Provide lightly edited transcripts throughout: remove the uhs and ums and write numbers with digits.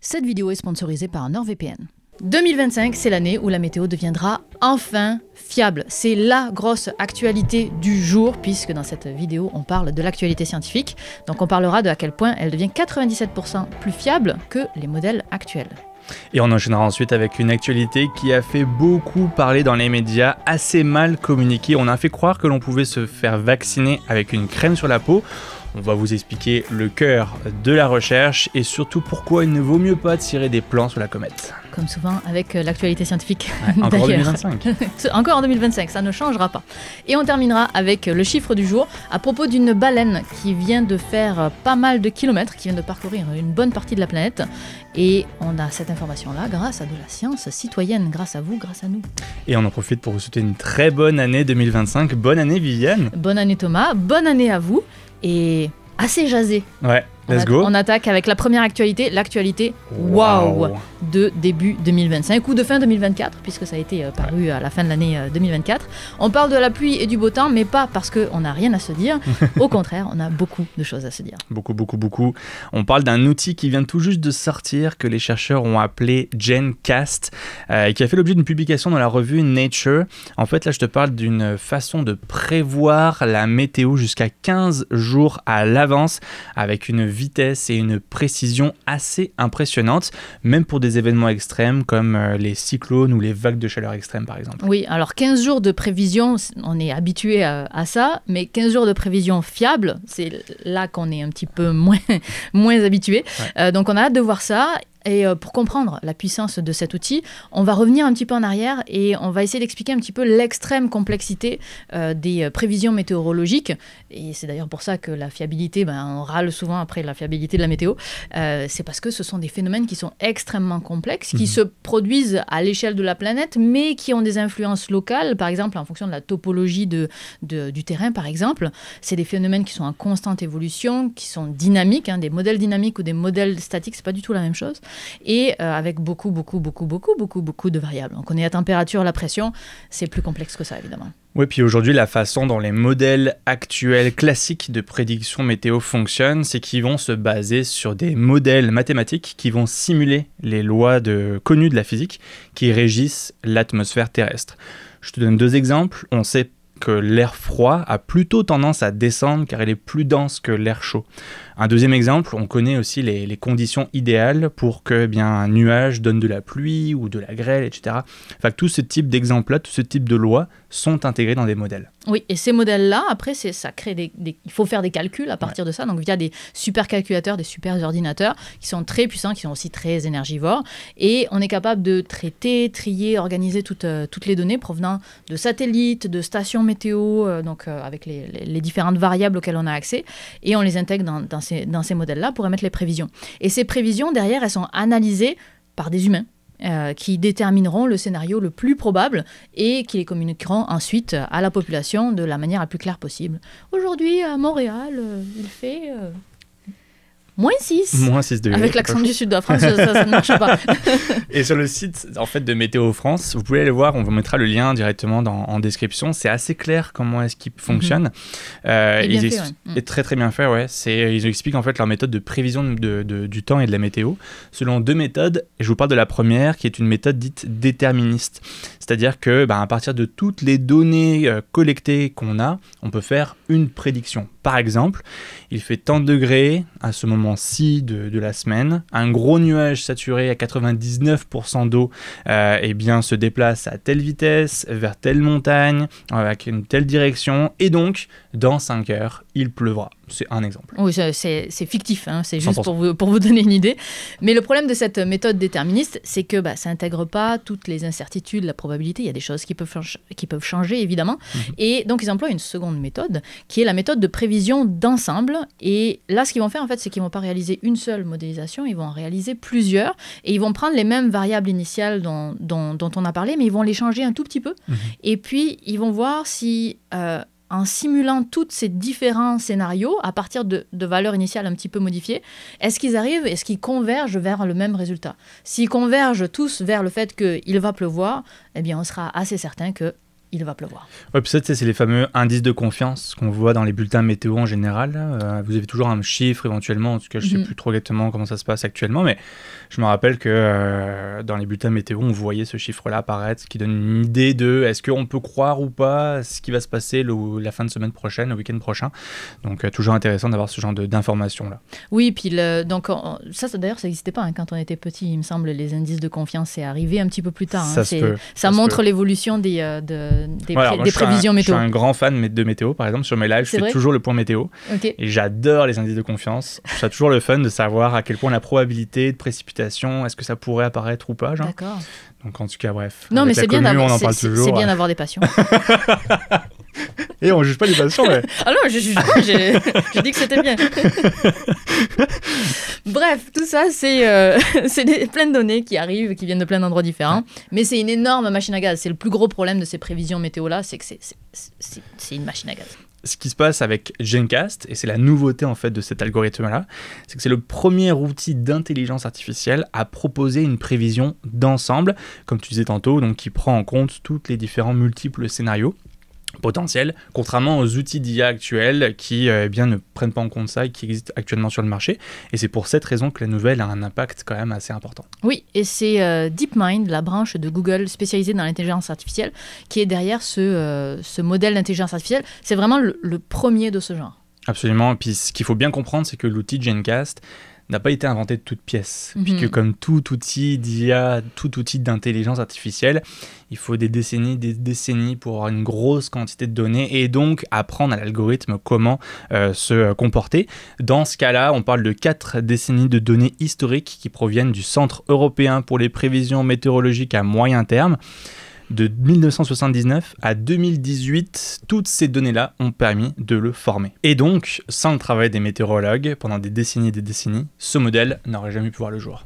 Cette vidéo est sponsorisée par NordVPN. 2025, c'est l'année où la météo deviendra enfin fiable. C'est la grosse actualité du jour, puisque dans cette vidéo, on parle de l'actualité scientifique. Donc on parlera de à quel point elle devient 97% plus fiable que les modèles actuels. Et on enchaînera ensuite avec une actualité qui a fait beaucoup parler dans les médias, assez mal communiquée. On a fait croire que l'on pouvait se faire vacciner avec une crème sur la peau. On va vous expliquer le cœur de la recherche et surtout pourquoi il ne vaut mieux pas tirer des plans sur la comète. Comme souvent avec l'actualité scientifique. Ouais, encore en 2025. Encore en 2025, ça ne changera pas. Et on terminera avec le chiffre du jour à propos d'une baleine qui vient de faire pas mal de kilomètres, qui vient de parcourir une bonne partie de la planète. Et on a cette information-là grâce à de la science citoyenne, grâce à vous, grâce à nous. Et on en profite pour vous souhaiter une très bonne année 2025. Bonne année Viviane. Bonne année Thomas, bonne année à vous. Et assez jasé. Ouais, let's go. On attaque avec la première actualité, l'actualité waouh de début 2025 ou de fin 2024, puisque ça a été paru à la fin de l'année 2024. On parle de la pluie et du beau temps, mais pas parce qu'on n'a rien à se dire. Au contraire, on a beaucoup de choses à se dire. Beaucoup. On parle d'un outil qui vient tout juste de sortir, que les chercheurs ont appelé GenCast, et qui a fait l'objet d'une publication dans la revue Nature. En fait, là, je te parle d'une façon de prévoir la météo jusqu'à 15 jours à l'avance, avec une vitesse et une précision assez impressionnantes, même pour des événements extrêmes comme les cyclones ou les vagues de chaleur extrêmes, par exemple. Oui, alors 15 jours de prévision, on est habitué à ça, mais 15 jours de prévision fiable, c'est là qu'on est un petit peu moins habitué. Ouais. Donc on a hâte de voir ça. Et pour comprendre la puissance de cet outil, on va revenir un petit peu en arrière et on va essayer d'expliquer un petit peu l'extrême complexité des prévisions météorologiques. Et c'est d'ailleurs pour ça que la fiabilité, on râle souvent après la fiabilité de la météo. C'est parce que ce sont des phénomènes qui sont extrêmement complexes, qui se produisent à l'échelle de la planète, mais qui ont des influences locales, par exemple en fonction de la topologie du terrain, par exemple. C'est des phénomènes qui sont en constante évolution, qui sont dynamiques, des modèles dynamiques ou des modèles statiques, c'est pas du tout la même chose. Et avec beaucoup de variables. On connaît la température, la pression, c'est plus complexe que ça, évidemment. Oui, puis aujourd'hui, la façon dont les modèles actuels classiques de prédiction météo fonctionnent, c'est qu'ils vont se baser sur des modèles mathématiques qui vont simuler les lois connues de la physique qui régissent l'atmosphère terrestre. Je te donne deux exemples. On sait que l'air froid a plutôt tendance à descendre car il est plus dense que l'air chaud. Un deuxième exemple, on connaît aussi les conditions idéales pour que un nuage donne de la pluie ou de la grêle, etc. Enfin, tout ce type d'exemples-là, tout ce type de lois sont intégrés dans des modèles. Oui, et ces modèles-là, après, ça crée il faut faire des calculs à partir de ça, donc via des supercalculateurs, des super ordinateurs qui sont très puissants, qui sont aussi très énergivores. Et on est capable de traiter, trier, organiser toutes les données provenant de satellites, de stations météo, avec les différentes variables auxquelles on a accès, et on les intègre dans ces modèles-là pour émettre les prévisions. Et ces prévisions, derrière, elles sont analysées par des humains qui détermineront le scénario le plus probable et qui les communiqueront ensuite à la population de la manière la plus claire possible. Aujourd'hui, à Montréal, il fait... -6. -6 degrés. Avec l'accent du sud de la France, ça ne marche pas. Et sur le site de Météo France, vous pouvez aller voir, on vous mettra le lien directement en description. C'est assez clair comment est-ce qu'ils fonctionnent. Et très très bien fait, ouais. Ils expliquent en fait leur méthode de prévision du temps et de la météo selon deux méthodes. Et je vous parle de la première qui est une méthode dite déterministe. C'est-à-dire que à partir de toutes les données collectées qu'on a, on peut faire une prédiction. Par exemple, il fait tant de degrés à ce moment-ci de la semaine, un gros nuage saturé à 99% d'eau se déplace à telle vitesse, vers telle montagne, avec une telle direction, et donc, dans 5 heures, il pleuvra. C'est un exemple. Oui, c'est fictif, c'est juste pour vous donner une idée. Mais le problème de cette méthode déterministe, c'est que ça n'intègre pas toutes les incertitudes, la probabilité. Il y a des choses qui peuvent changer, évidemment. Et donc, ils emploient une seconde méthode, qui est la méthode de prévision d'ensemble. Et là, ce qu'ils vont faire, en fait, c'est qu'ils ne vont pas réaliser une seule modélisation, ils vont en réaliser plusieurs. Et ils vont prendre les mêmes variables initiales dont on a parlé, mais ils vont les changer un tout petit peu. Et puis, ils vont voir si... en simulant tous ces différents scénarios à partir de valeurs initiales un petit peu modifiées, est-ce qu'ils convergent vers le même résultat? S'ils convergent tous vers le fait qu'il va pleuvoir, on sera assez certain que il va pleuvoir. Ouais, puis ça, c'est les fameux indices de confiance qu'on voit dans les bulletins météo en général. Vous avez toujours un chiffre éventuellement, en tout cas je ne sais plus trop exactement comment ça se passe actuellement, mais je me rappelle que dans les bulletins météo, on voyait ce chiffre-là apparaître, qui donne une idée de est-ce qu'on peut croire ou pas ce qui va se passer la fin de semaine prochaine, le week-end prochain. Donc toujours intéressant d'avoir ce genre d'informations-là. Oui, puis donc, ça d'ailleurs, ça n'existait pas quand on était petit, il me semble, les indices de confiance, c'est arrivé un petit peu plus tard. Ça montre l'évolution des prévisions météo. Je suis un grand fan de météo, par exemple. Sur mes lives, je fais toujours le point météo. Okay. Et j'adore les indices de confiance. C'est toujours le fun de savoir à quel point la probabilité de précipitation, est-ce que ça pourrait apparaître ou pas. Genre. D'accord. Donc en tout cas, bref. Non, mais c'est bien d'avoir des passions. Et on juge pas les passions, mais... Ah non, je juge pas, j'ai dit que c'était bien. Bref, tout ça, c'est plein de données qui arrivent, qui viennent de plein d'endroits différents. Mais c'est une énorme machine à gaz. C'est le plus gros problème de ces prévisions météo-là, c'est que c'est une machine à gaz. Ce qui se passe avec GenCast, et c'est la nouveauté en fait de cet algorithme-là, c'est que c'est le premier outil d'intelligence artificielle à proposer une prévision d'ensemble, comme tu disais tantôt, donc qui prend en compte tous les différents multiples scénarios potentiels, contrairement aux outils d'IA actuels qui ne prennent pas en compte ça et qui existent actuellement sur le marché. Et c'est pour cette raison que la nouvelle a un impact quand même assez important. Oui, et c'est DeepMind, la branche de Google spécialisée dans l'intelligence artificielle, qui est derrière ce modèle d'intelligence artificielle. C'est vraiment le premier de ce genre. Absolument. Et puis ce qu'il faut bien comprendre, c'est que l'outil GenCast n'a pas été inventé de toutes pièces, puisque comme tout outil d'IA, tout outil d'intelligence artificielle, il faut des décennies pour avoir une grosse quantité de données et donc apprendre à l'algorithme comment se comporter. Dans ce cas-là, on parle de 4 décennies de données historiques qui proviennent du Centre européen pour les prévisions météorologiques à moyen terme. De 1979 à 2018, toutes ces données-là ont permis de le former. Et donc, sans le travail des météorologues, pendant des décennies et des décennies, ce modèle n'aurait jamais pu voir le jour.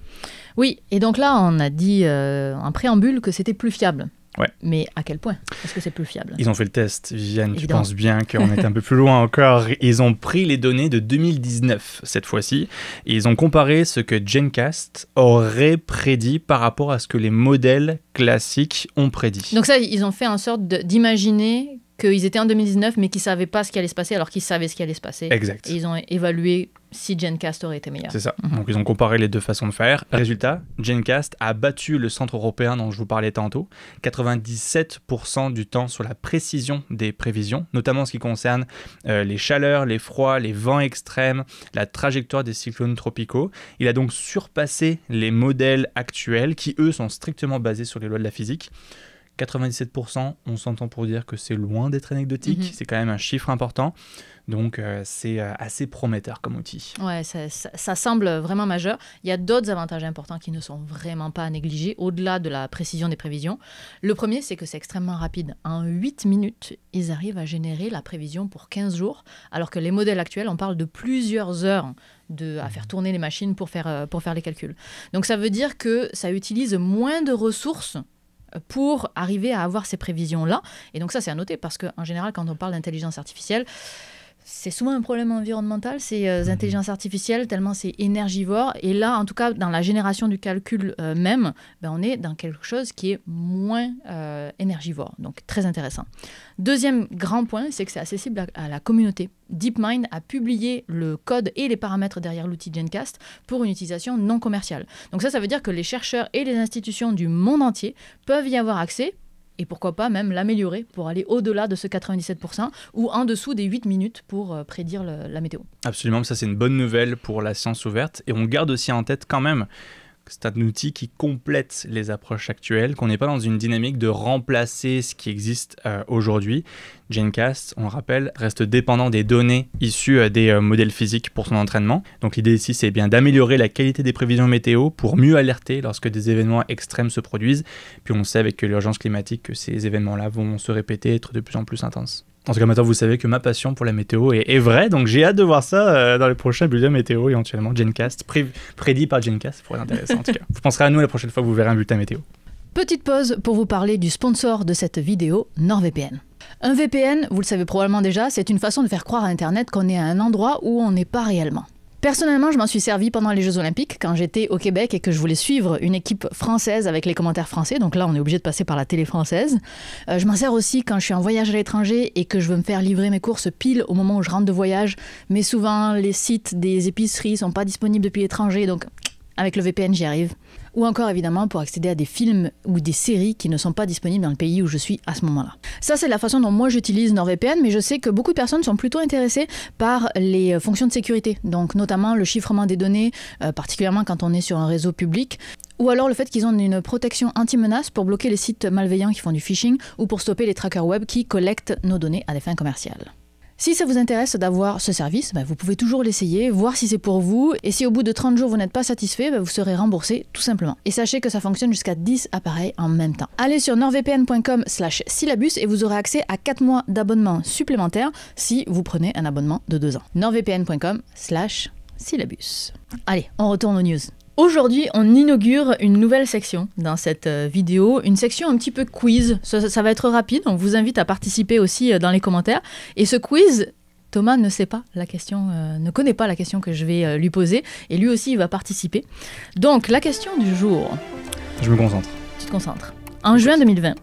Oui, et donc là, on a dit en préambule que c'était plus fiable. Ouais. Mais à quel point est-ce que c'est plus fiable ? Ils ont fait le test, Viviane, tu penses bien qu'on est un peu plus loin encore. Ils ont pris les données de 2019 cette fois-ci et ils ont comparé ce que GenCast aurait prédit par rapport à ce que les modèles classiques ont prédit. Donc ça, ils ont fait en sorte d'imaginer qu'ils étaient en 2019 mais qu'ils ne savaient pas ce qui allait se passer alors qu'ils savaient ce qui allait se passer. Exact. Et ils ont évalué si GenCast aurait été meilleur. C'est ça. Donc ils ont comparé les deux façons de faire. Résultat, GenCast a battu le Centre européen dont je vous parlais tantôt, 97% du temps sur la précision des prévisions, notamment en ce qui concerne les chaleurs, les froids, les vents extrêmes, la trajectoire des cyclones tropicaux. Il a donc surpassé les modèles actuels qui, eux, sont strictement basés sur les lois de la physique. 97%, on s'entend pour dire que c'est loin d'être anecdotique, c'est quand même un chiffre important, donc c'est assez prometteur comme outil. Ouais, ça semble vraiment majeur. Il y a d'autres avantages importants qui ne sont vraiment pas à négliger, au-delà de la précision des prévisions. Le premier, c'est que c'est extrêmement rapide. En 8 minutes, ils arrivent à générer la prévision pour 15 jours, alors que les modèles actuels, on parle de plusieurs heures à faire tourner les machines pour faire les calculs. Donc ça veut dire que ça utilise moins de ressources pour arriver à avoir ces prévisions-là. Et donc ça, c'est à noter parce qu'en général, quand on parle d'intelligence artificielle, c'est souvent un problème environnemental, ces intelligences artificielles, tellement c'est énergivore. Et là, en tout cas, dans la génération du calcul même, on est dans quelque chose qui est moins énergivore. Donc, très intéressant. Deuxième grand point, c'est que c'est accessible à la communauté. DeepMind a publié le code et les paramètres derrière l'outil GenCast pour une utilisation non commerciale. Donc ça veut dire que les chercheurs et les institutions du monde entier peuvent y avoir accès, et pourquoi pas même l'améliorer pour aller au-delà de ce 97% ou en dessous des 8 minutes pour prédire la météo. Absolument, ça c'est une bonne nouvelle pour la science ouverte. Et on garde aussi en tête quand même que c'est un outil qui complète les approches actuelles, qu'on n'est pas dans une dynamique de remplacer ce qui existe aujourd'hui. GenCast, on le rappelle, reste dépendant des données issues des modèles physiques pour son entraînement. Donc l'idée ici, c'est bien d'améliorer la qualité des prévisions météo pour mieux alerter lorsque des événements extrêmes se produisent. Puis on sait avec l'urgence climatique que ces événements-là vont se répéter, être de plus en plus intenses. En tout cas, maintenant, vous savez que ma passion pour la météo est vraie, donc j'ai hâte de voir ça dans les prochains bulletins météo, éventuellement GenCast, prédit par GenCast, ça pourrait être intéressant en tout cas. Vous penserez à nous la prochaine fois que vous verrez un bulletin météo. Petite pause pour vous parler du sponsor de cette vidéo, NordVPN. Un VPN, vous le savez probablement déjà, c'est une façon de faire croire à Internet qu'on est à un endroit où on n'est pas réellement. Personnellement, je m'en suis servi pendant les Jeux Olympiques, quand j'étais au Québec et que je voulais suivre une équipe française avec les commentaires français. Donc là, on est obligé de passer par la télé française. Je m'en sers aussi quand je suis en voyage à l'étranger et que je veux me faire livrer mes courses pile au moment où je rentre de voyage. Mais souvent, les sites des épiceries ne sont pas disponibles depuis l'étranger, donc avec le VPN, j'y arrive. Ou encore, évidemment, pour accéder à des films ou des séries qui ne sont pas disponibles dans le pays où je suis à ce moment-là. Ça, c'est la façon dont moi j'utilise NordVPN, mais je sais que beaucoup de personnes sont plutôt intéressées par les fonctions de sécurité, donc notamment le chiffrement des données, particulièrement quand on est sur un réseau public, ou alors le fait qu'ils ont une protection anti-menace pour bloquer les sites malveillants qui font du phishing, ou pour stopper les trackers web qui collectent nos données à des fins commerciales. Si ça vous intéresse d'avoir ce service, vous pouvez toujours l'essayer, voir si c'est pour vous. Et si au bout de 30 jours vous n'êtes pas satisfait, vous serez remboursé tout simplement. Et sachez que ça fonctionne jusqu'à 10 appareils en même temps. Allez sur nordvpn.com/syllabus et vous aurez accès à 4 mois d'abonnement supplémentaire si vous prenez un abonnement de 2 ans. nordvpn.com/syllabus. Allez, on retourne aux news. Aujourd'hui, on inaugure une nouvelle section dans cette vidéo, une section un petit peu quiz. Ça va être rapide, on vous invite à participer aussi dans les commentaires. Et ce quiz, Thomas ne sait pas la question, ne connaît pas la question que je vais lui poser, et lui aussi il va participer. Donc, la question du jour. Je me concentre. Tu te concentres. En juin 2020,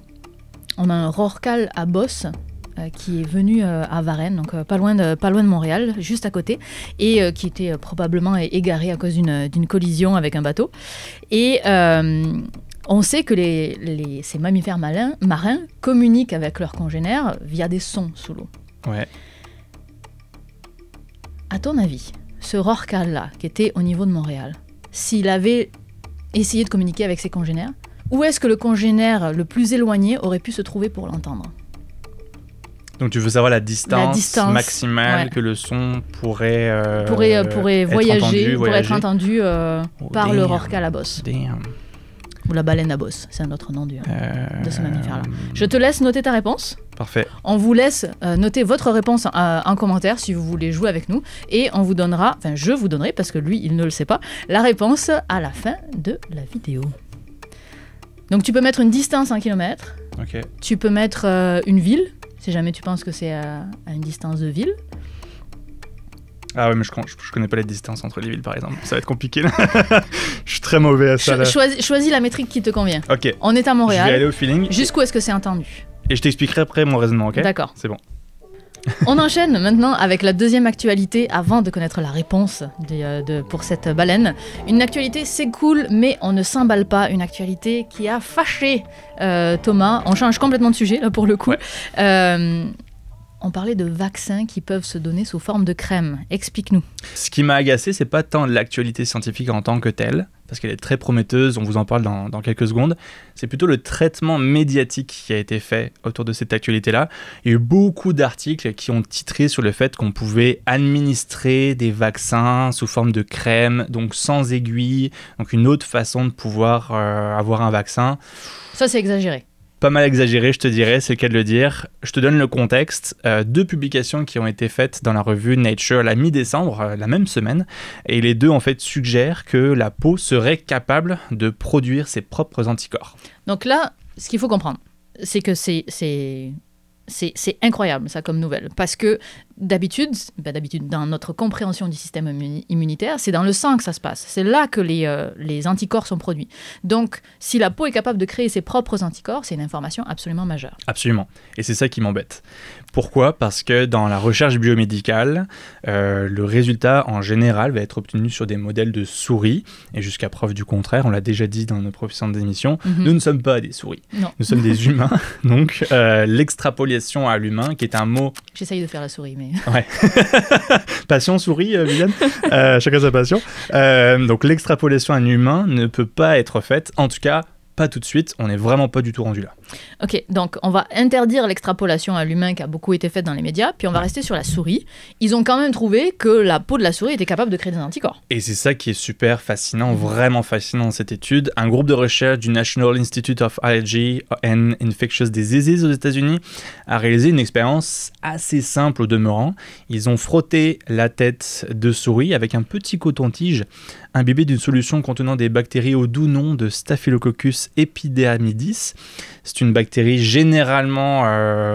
on a un rorqual à bosse qui est venu à Varennes, donc pas loin de Montréal, juste à côté, et qui était probablement égaré à cause d'une collision avec un bateau. Et on sait que ces mammifères marins communiquent avec leurs congénères via des sons sous l'eau. Ouais. À ton avis, ce rorqual-là, qui était au niveau de Montréal, s'il avait essayé de communiquer avec ses congénères, où est-ce que le congénère le plus éloigné aurait pu se trouver pour l'entendre ? Donc tu veux savoir la distance maximale que le son pourrait voyager, pourrait être entendu par le rorqual à bosse. Ou la baleine à bosse, c'est un autre nom de ce mammifère-là. Je te laisse noter ta réponse. Parfait. On vous laisse noter votre réponse en commentaire si vous voulez jouer avec nous. Et on vous donnera, je vous donnerai, parce que lui, il ne le sait pas, la réponse à la fin de la vidéo. Donc tu peux mettre une distance en kilomètres. Okay. Tu peux mettre une ville. Si jamais tu penses que c'est à une distance de ville. Ah ouais, mais je connais pas les distances entre les villes, par exemple. Ça va être compliqué. Je suis très mauvais à ça. Choisis la métrique qui te convient. Ok. On est à Montréal. Je vais aller au feeling. Jusqu'où est-ce que c'est entendu ? Et je t'expliquerai après mon raisonnement, ok ? D'accord. C'est bon. On enchaîne maintenant avec la deuxième actualité avant de connaître la réponse pour cette baleine. Une actualité, c'est cool, mais on ne s'emballe pas. Une actualité qui a fâché Thomas. On change complètement de sujet, là, pour le coup. Ouais. On parlait de vaccins qui peuvent se donner sous forme de crème. Explique-nous. Ce qui m'a agacé, c'est pas tant l'actualité scientifique en tant que telle, parce qu'elle est très prometteuse, on vous en parle dans quelques secondes. C'est plutôt le traitement médiatique qui a été fait autour de cette actualité-là. Il y a eu beaucoup d'articles qui ont titré sur le fait qu'on pouvait administrer des vaccins sous forme de crème, donc sans aiguille, donc une autre façon de pouvoir avoir un vaccin. Ça, c'est exagéré. Pas mal exagéré, je te dirais, c'est le cas de le dire. Je te donne le contexte. 2 publications qui ont été faites dans la revue Nature la mi-décembre, la même semaine. Et les 2, en fait, suggèrent que la peau serait capable de produire ses propres anticorps. Donc là, ce qu'il faut comprendre, c'est que c'est incroyable, ça, comme nouvelle. Parce que d'habitude, dans notre compréhension du système immunitaire, c'est dans le sang que ça se passe. C'est là que les anticorps sont produits. Donc, si la peau est capable de créer ses propres anticorps, c'est une information absolument majeure. Absolument. Et c'est ça qui m'embête. Pourquoi ? Parce que dans la recherche biomédicale, le résultat, en général, va être obtenu sur des modèles de souris. Et jusqu'à preuve du contraire, on l'a déjà dit dans nos précédentes émissions, nous ne sommes pas des souris. Non. Nous sommes des humains. Donc, l'extrapolation à l'humain, qui est un mot... J'essaye de faire la souris, mais... Ouais. Passion, souris, Viviane. Chacun sa passion. Donc, l'extrapolation à un humain ne peut pas être faite, en tout cas, pas tout de suite. On n'est vraiment pas du tout rendu là. Ok, donc on va interdire l'extrapolation à l'humain qui a beaucoup été faite dans les médias, puis on va rester sur la souris. Ils ont quand même trouvé que la peau de la souris était capable de créer des anticorps. Et c'est ça qui est super fascinant, vraiment fascinant dans cette étude. Un groupe de recherche du National Institute of Allergy and Infectious Diseases aux États-Unis a réalisé une expérience assez simple au demeurant. Ils ont frotté la tête de souris avec un petit coton-tige imbibé d'une solution contenant des bactéries au doux nom de Staphylococcus epidermidis. C'est une bactérie généralement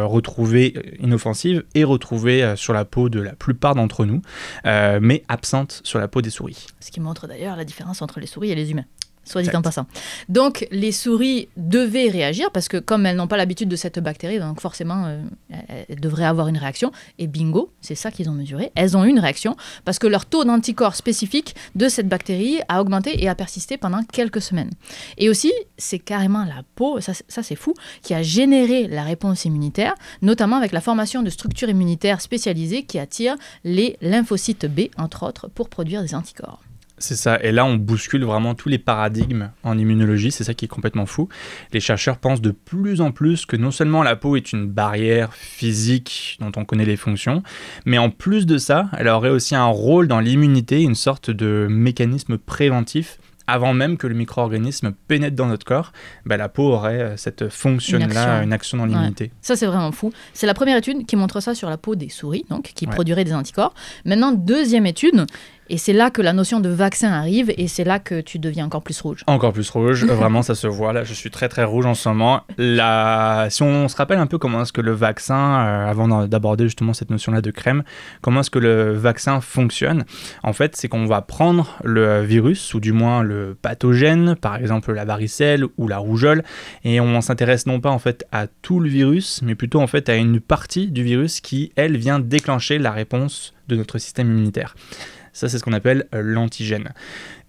retrouvée inoffensive et retrouvée sur la peau de la plupart d'entre nous, mais absente sur la peau des souris. Ce qui montre d'ailleurs la différence entre les souris et les humains. Soit dit en passant. Donc, les souris devaient réagir parce que comme elles n'ont pas l'habitude de cette bactérie, donc forcément, elles devraient avoir une réaction. Et bingo, c'est ça qu'ils ont mesuré. Elles ont eu une réaction parce que leur taux d'anticorps spécifique de cette bactérie a augmenté et a persisté pendant quelques semaines. Et aussi, c'est carrément la peau, ça c'est fou, qui a généré la réponse immunitaire, notamment avec la formation de structures immunitaires spécialisées qui attirent les lymphocytes B, entre autres, pour produire des anticorps. C'est ça, et là on bouscule vraiment tous les paradigmes en immunologie, c'est ça qui est complètement fou. Les chercheurs pensent de plus en plus que non seulement la peau est une barrière physique dont on connaît les fonctions, mais en plus de ça, elle aurait aussi un rôle dans l'immunité, une sorte de mécanisme préventif. Avant même que le micro-organisme pénètre dans notre corps, la peau aurait cette fonction-là, une action dans l'immunité. Ouais. Ça, c'est vraiment fou. C'est la première étude qui montre ça sur la peau des souris, donc, qui produirait des anticorps. Maintenant, deuxième étude, et c'est là que la notion de vaccin arrive, et c'est là que tu deviens encore plus rouge. Encore plus rouge, vraiment, ça se voit. Là, je suis très, très rouge en ce moment. Si on se rappelle un peu comment est-ce que le vaccin, avant d'aborder justement cette notion-là de crème, comment est-ce que le vaccin fonctionne, en fait, c'est qu'on va prendre le virus, ou du moins le pathogène, par exemple la varicelle ou la rougeole, et on s'intéresse non pas en fait à tout le virus, mais plutôt en fait à une partie du virus qui, elle, vient déclencher la réponse de notre système immunitaire. Ça, c'est ce qu'on appelle l'antigène.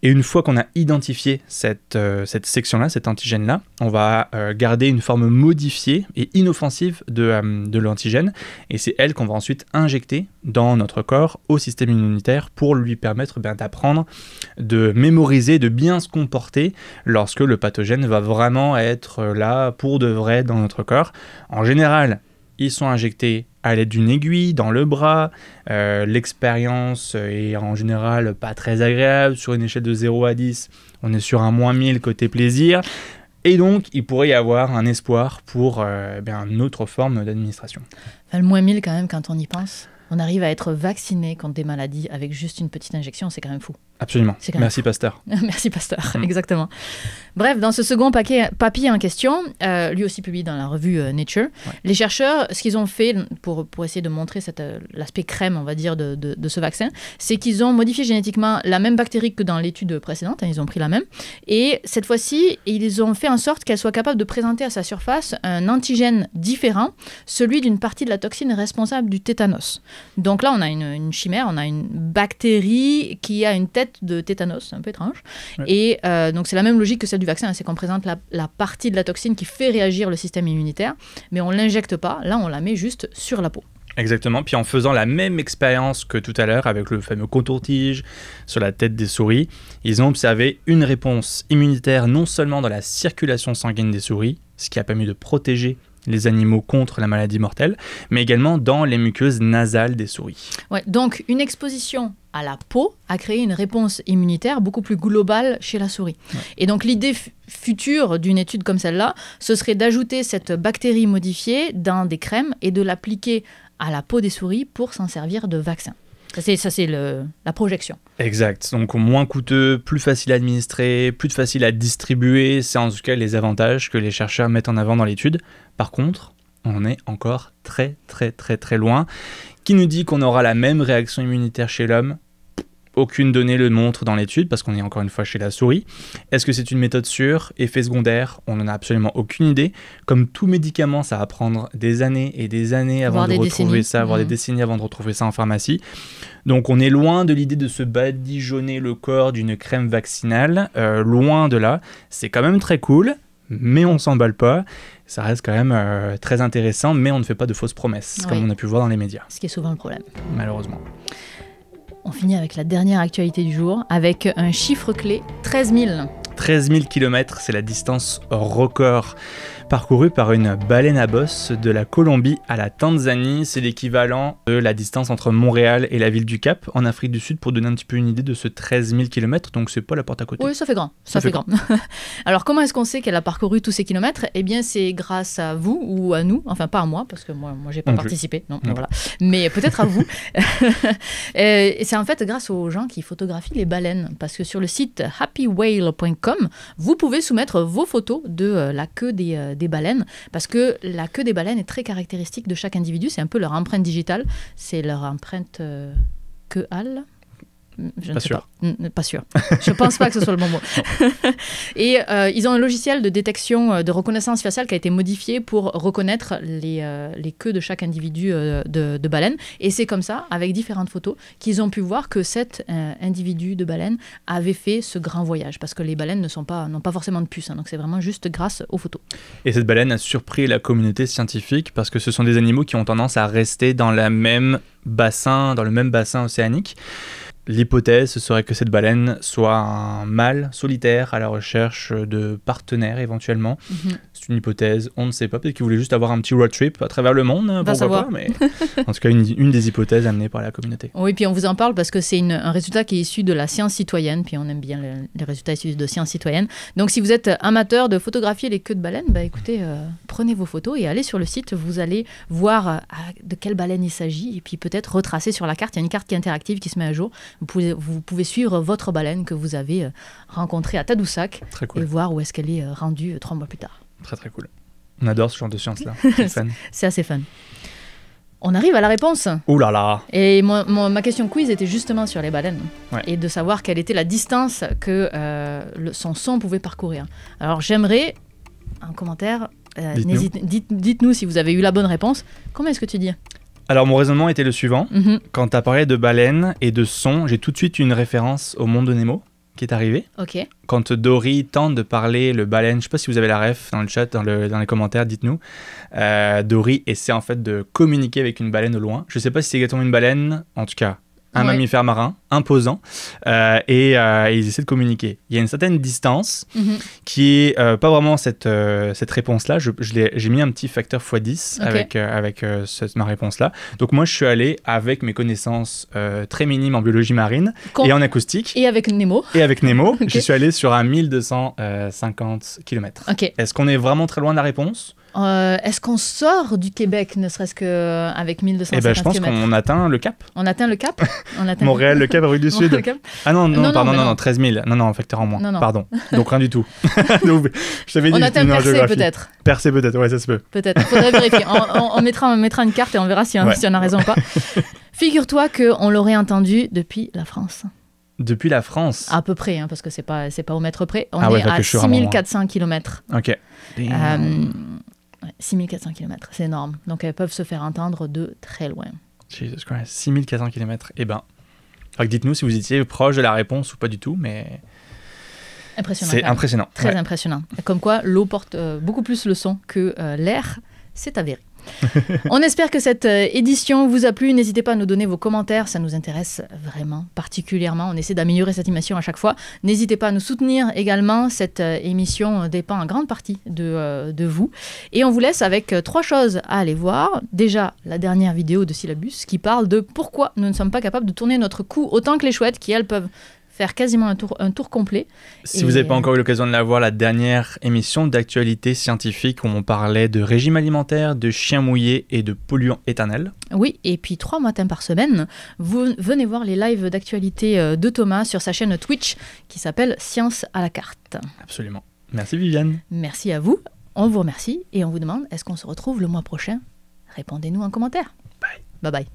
Et une fois qu'on a identifié cette section-là, cet antigène-là, on va garder une forme modifiée et inoffensive de l'antigène. Et c'est elle qu'on va ensuite injecter dans notre corps, au système immunitaire, pour lui permettre d'apprendre, de mémoriser, de bien se comporter lorsque le pathogène va vraiment être là pour de vrai dans notre corps. En général, ils sont injectés à l'aide d'une aiguille dans le bras. L'expérience est en général pas très agréable. Sur une échelle de 0 à 10, on est sur un -1000 côté plaisir. Et donc, il pourrait y avoir un espoir pour une autre forme d'administration. Le -1000 quand même, quand on y pense. On arrive à être vacciné contre des maladies avec juste une petite injection, c'est quand même fou. Absolument. Merci Pasteur. Merci Pasteur, exactement. Bref, dans ce second papier en question, lui aussi publié dans la revue Nature, les chercheurs, ce qu'ils ont fait pour essayer de montrer l'aspect crème, on va dire, de ce vaccin, c'est qu'ils ont modifié génétiquement la même bactérie que dans l'étude précédente, ils ont pris la même, et cette fois-ci, ils ont fait en sorte qu'elle soit capable de présenter à sa surface un antigène différent, celui d'une partie de la toxine responsable du tétanos. Donc là, on a une chimère, on a une bactérie qui a une tête de tétanos, c'est un peu étrange. Ouais. Et donc c'est la même logique que celle du vaccin, c'est qu'on présente la partie de la toxine qui fait réagir le système immunitaire, mais on ne l'injecte pas, là on la met juste sur la peau. Exactement, puis en faisant la même expérience que tout à l'heure avec le fameux contour-tige sur la tête des souris, ils ont observé une réponse immunitaire non seulement dans la circulation sanguine des souris, ce qui a permis de protéger les animaux contre la maladie mortelle, mais également dans les muqueuses nasales des souris. Ouais, donc une exposition à la peau a créé une réponse immunitaire beaucoup plus globale chez la souris. Ouais. Et donc l'idée future d'une étude comme celle-là, ce serait d'ajouter cette bactérie modifiée dans des crèmes et de l'appliquer à la peau des souris pour s'en servir de vaccin. Ça, c'est la projection. Exact. Donc, moins coûteux, plus facile à administrer, plus facile à distribuer. C'est en tout cas les avantages que les chercheurs mettent en avant dans l'étude. Par contre, on est encore très, très, très, très loin. Qui nous dit qu'on aura la même réaction immunitaire chez l'homme ? Aucune donnée le montre dans l'étude, parce qu'on est encore une fois chez la souris. Est-ce que c'est une méthode sûre ? Effet secondaire ? On n'en a absolument aucune idée. Comme tout médicament, ça va prendre des années et des années avant de retrouver ça, voire des décennies avant de retrouver ça en pharmacie. Donc on est loin de l'idée de se badigeonner le corps d'une crème vaccinale. Loin de là. C'est quand même très cool, mais on s'emballe pas. Ça reste quand même très intéressant, mais on ne fait pas de fausses promesses, comme on a pu voir dans les médias. Ce qui est souvent le problème. Malheureusement. On finit avec la dernière actualité du jour, avec un chiffre clé, 13 000. 13 000 km, c'est la distance record parcouru par une baleine à bosse de la Colombie à la Tanzanie. C'est l'équivalent de la distance entre Montréal et la ville du Cap en Afrique du Sud, pour donner un petit peu une idée de ce 13 000 km, donc c'est pas la porte à côté. Oui, ça fait grand. Ça fait grand. Alors comment est-ce qu'on sait qu'elle a parcouru tous ces kilomètres? Eh bien c'est grâce à vous ou à nous, enfin pas à moi, parce que moi j'ai pas participé, non, voilà. Mais peut-être à vous. Et c'est en fait grâce aux gens qui photographient les baleines, parce que sur le site happywhale.com, vous pouvez soumettre vos photos de la queue des baleines, parce que la queue des baleines est très caractéristique de chaque individu, c'est un peu leur empreinte digitale, c'est leur empreinte queuale. Je ne sais pas. Pas sûr. Je ne pense pas que ce soit le bon mot. Et ils ont un logiciel de détection, de reconnaissance faciale qui a été modifié pour reconnaître les queues de chaque individu de baleine. Et c'est comme ça, avec différentes photos, qu'ils ont pu voir que cet individu de baleine avait fait ce grand voyage. Parce que les baleines n'ont pas forcément de puce. Hein, donc c'est vraiment juste grâce aux photos. Et cette baleine a surpris la communauté scientifique parce que ce sont des animaux qui ont tendance à rester dans le même bassin océanique. L'hypothèse, ce serait que cette baleine soit un mâle solitaire à la recherche de partenaires éventuellement. C'est une hypothèse, on ne sait pas. Peut-être qu'il voulait juste avoir un petit road trip à travers le monde, pourquoi pas, mais en tout cas une des hypothèses amenées par la communauté. Oui, puis on vous en parle parce que c'est un résultat qui est issu de la science citoyenne, puis on aime bien les résultats issus de science citoyenne. Donc si vous êtes amateur de photographier les queues de baleines, écoutez, prenez vos photos et allez sur le site, vous allez voir de quelle baleine il s'agit et puis peut-être retracer sur la carte. Il y a une carte qui est interactive qui se met à jour. Vous pouvez suivre votre baleine que vous avez rencontrée à Tadoussac et voir où est-ce qu'elle est rendue 3 mois plus tard. Très très cool. On adore ce genre de science-là. C'est assez fun. On arrive à la réponse. Ouh là là. Et ma question quiz était justement sur les baleines et de savoir quelle était la distance que son son pouvait parcourir. Alors j'aimerais, en commentaire, dites-nous si vous avez eu la bonne réponse. Comment est-ce que tu dis ? Alors, mon raisonnement était le suivant. Quand tu as parlé de baleines et de son, j'ai tout de suite une référence au Monde de Nemo qui est arrivé. Ok. Quand Dory tente de parler le baleine, je ne sais pas si vous avez la ref dans le chat, dans les commentaires, dites-nous. Dory essaie en fait de communiquer avec une baleine au loin. Je ne sais pas si c'est exactement une baleine, en tout cas un mammifère marin imposant, et ils essaient de communiquer. Il y a une certaine distance qui est pas vraiment cette réponse-là. J'ai mis un petit facteur x10 avec ma réponse-là. Donc moi, je suis allé avec mes connaissances très minimes en biologie marine et en acoustique. Et avec Nemo. Je suis allé sur un 1250 km. Est-ce qu'on est vraiment très loin de la réponse ? Est-ce qu'on sort du Québec, ne serait-ce qu'avec 1250 km ? Je pense qu'on atteint le cap. On atteint le cap. Montréal, le Cap, Afrique du Sud. Ah non, 13 000. Non, facteur en moins. Non. Pardon. Donc rien du tout. Donc, je t'avais dit, on atteint Percé peut-être. Percé peut-être, ouais, ça se peut. Peut-être, faudrait vérifier. On mettra une carte et on verra si on a raison ou pas. Figure-toi qu'on l'aurait entendu depuis la France. Depuis la France ? À peu près, parce que c'est pas au mètre près. On est à 6400 km. Ok. 6400 km, c'est énorme. Donc elles peuvent se faire entendre de très loin. Jesus Christ, 6400 km. Eh ben, dites-nous si vous étiez proche de la réponse ou pas du tout, mais... Impressionnant. C'est impressionnant. Très impressionnant. Comme quoi, l'eau porte beaucoup plus le son que l'air, c'est avéré. On espère que cette édition vous a plu. N'hésitez pas à nous donner vos commentaires, ça nous intéresse vraiment particulièrement. On essaie d'améliorer cette émission à chaque fois. N'hésitez pas à nous soutenir également. Cette émission dépend en grande partie de vous. Et on vous laisse avec 3 choses à aller voir. Déjà, la dernière vidéo de Syllabus qui parle de pourquoi nous ne sommes pas capables de tourner notre cou autant que les chouettes qui, elles, peuvent faire quasiment un tour complet. Si vous n'avez pas encore eu l'occasion de la voir, la dernière émission d'actualité scientifique où on parlait de régime alimentaire, de chiens mouillés et de polluants éternels. Oui, et puis 3 matins par semaine, vous venez voir les lives d'actualité de Thomas sur sa chaîne Twitch qui s'appelle Science à la carte. Absolument. Merci Viviane. Merci à vous. On vous remercie et on vous demande, est-ce qu'on se retrouve le mois prochain ? Répondez-nous en commentaire. Bye. Bye bye.